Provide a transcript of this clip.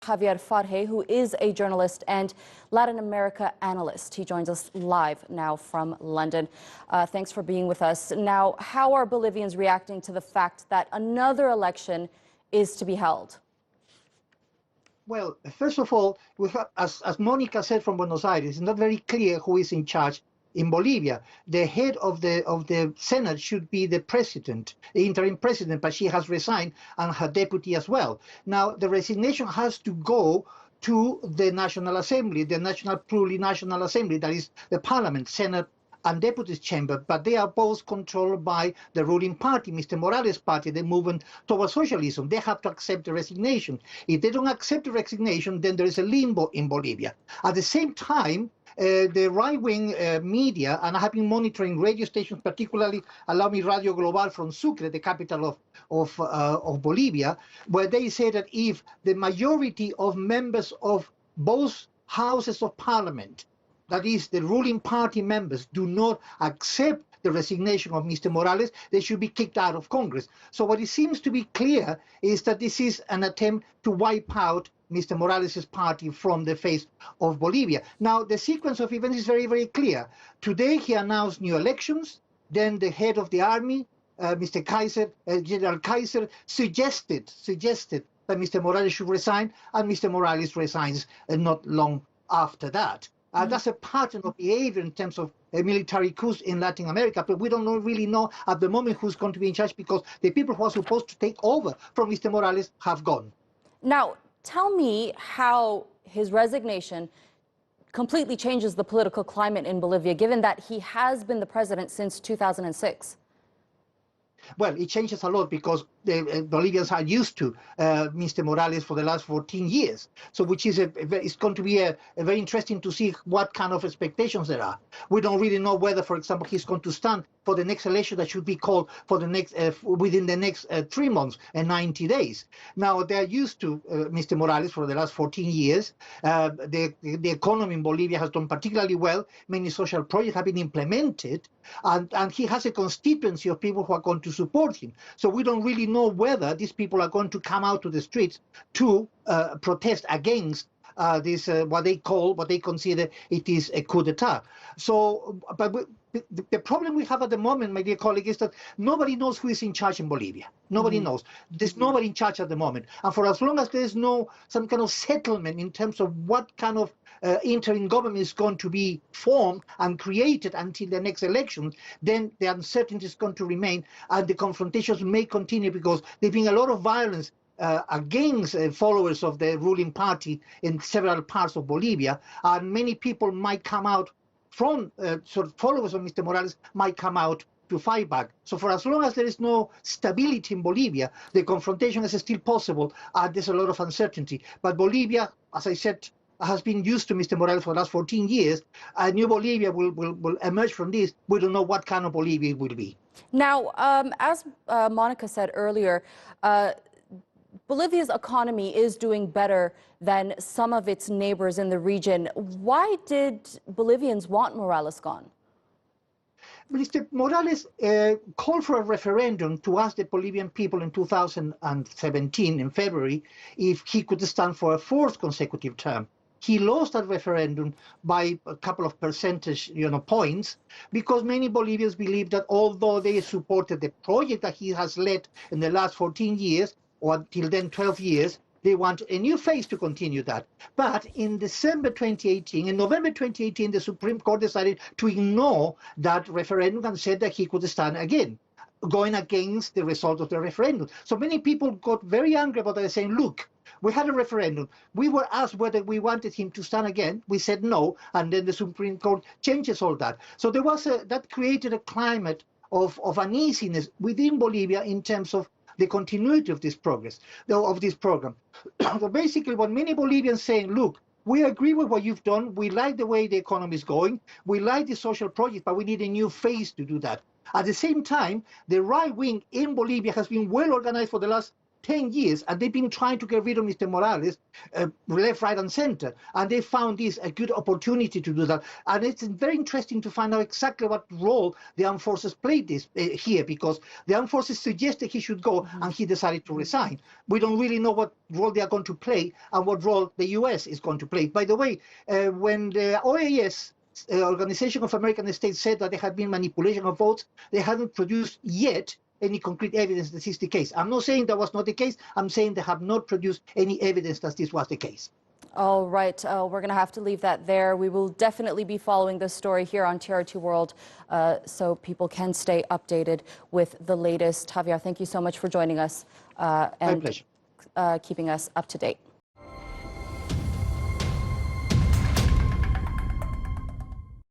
Javier Farje, who is a journalist and Latin America analyst. He joins us live now from London. Thanks for being with us. Now, how are Bolivians reacting to the fact that another election is to be held? Well, first of all, we have, as Monica said from Buenos Aires, it's not very clear who is in charge in Bolivia. The head of the Senate should be the president, the interim president, but she has resigned, and her deputy as well. Now, the resignation has to go to the National Assembly, the National Plurinational Assembly, that is the Parliament, Senate, and Deputies Chamber, but they are both controlled by the ruling party, Mr. Morales' party, the movement towards socialism. They have to accept the resignation. If they don't accept the resignation, then there is a limbo in Bolivia. At the same time, the right-wing media, and I have been monitoring radio stations, particularly, allow me, Radio Global from Sucre, the capital of Bolivia, where they say that if the majority of members of both houses of parliament, that is, the ruling party members, do not accept the resignation of Mr. Morales, they should be kicked out of Congress. So what it seems to be clear is that this is an attempt to wipe out Mr. Morales' party from the face of Bolivia. Now, the sequence of events is very, very clear. Today, he announced new elections. Then the head of the army, Mr. Kaiser, General Kaiser, suggested that Mr. Morales should resign, and Mr. Morales resigns not long after that. That's a pattern of behavior in terms of military coups in Latin America, but we don't really know at the moment who's going to be in charge, because the people who are supposed to take over from Mr. Morales have gone. Now, tell me how his resignation completely changes the political climate in Bolivia, given that he has been the president since 2006. Well, it changes a lot because the Bolivians are used to Mr. Morales for the last 14 years. So which is it's going to be very interesting to see what kind of expectations there are. We don't really know whether, for example, he's going to stand for the next election that should be called for the next within the next 3 months and 90 days. Now, they're used to Mr. Morales for the last 14 years. The economy in Bolivia has done particularly well. Many social projects have been implemented, and he has a constituency of people who are going to support him. So we don't really know whether these people are going to come out to the streets to protest against this what they consider it is a coup d'etat. So, but the problem we have at the moment, my dear colleague, is that nobody knows who is in charge in Bolivia. Nobody knows. There's nobody in charge at the moment. And for as long as there's no some kind of settlement in terms of what kind of interim government is going to be formed and created until the next election, then the uncertainty is going to remain, and the confrontations may continue, because there's been a lot of violence against followers of the ruling party in several parts of Bolivia, and many people might come out from sort of followers of Mr. Morales might come out to fight back. So for as long as there is no stability in Bolivia, the confrontation is still possible, and there's a lot of uncertainty. But Bolivia, as I said, has been used to Mr. Morales for the last 14 years. A new Bolivia will emerge from this. We don't know what kind of Bolivia it will be. Now, as Monica said earlier, Bolivia's economy is doing better than some of its neighbors in the region. Why did Bolivians want Morales gone? Mr. Morales called for a referendum to ask the Bolivian people in 2017, in February, if he could stand for a 4th consecutive term. He lost that referendum by a couple of percentage points, because many Bolivians believe that although they supported the project that he has led in the last 14 years, or until then 12 years, they want a new phase to continue that. But in November 2018, the Supreme Court decided to ignore that referendum and said that he could stand again, going against the result of the referendum. So many people got very angry about that, saying, look, we had a referendum. We were asked whether we wanted him to stand again. We said no, and then the Supreme Court changes all that. So there was that created a climate of uneasiness within Bolivia in terms of the continuity of this program. So basically, what many Bolivians saying, look, we agree with what you've done. We like the way the economy is going. We like the social project, but we need a new phase to do that. At the same time, the right wing in Bolivia has been well organized for the last 10 years, and they've been trying to get rid of Mr. Morales, left, right, and center. And they found this a good opportunity to do that. And it's very interesting to find out exactly what role the armed forces played this here, because the armed forces suggested he should go, and he decided to resign. We don't really know what role they are going to play and what role the U.S. is going to play. By the way, when the OAS, Organization of American States, said that there had been manipulation of votes, they hadn't produced yet any concrete evidence that this is the case. I'm not saying that was not the case. I'm saying they have not produced any evidence that this was the case. All right, we're going to have to leave that there. We will definitely be following this story here on TR2 World so people can stay updated with the latest. Javier, thank you so much for joining us My pleasure. Keeping us up to date.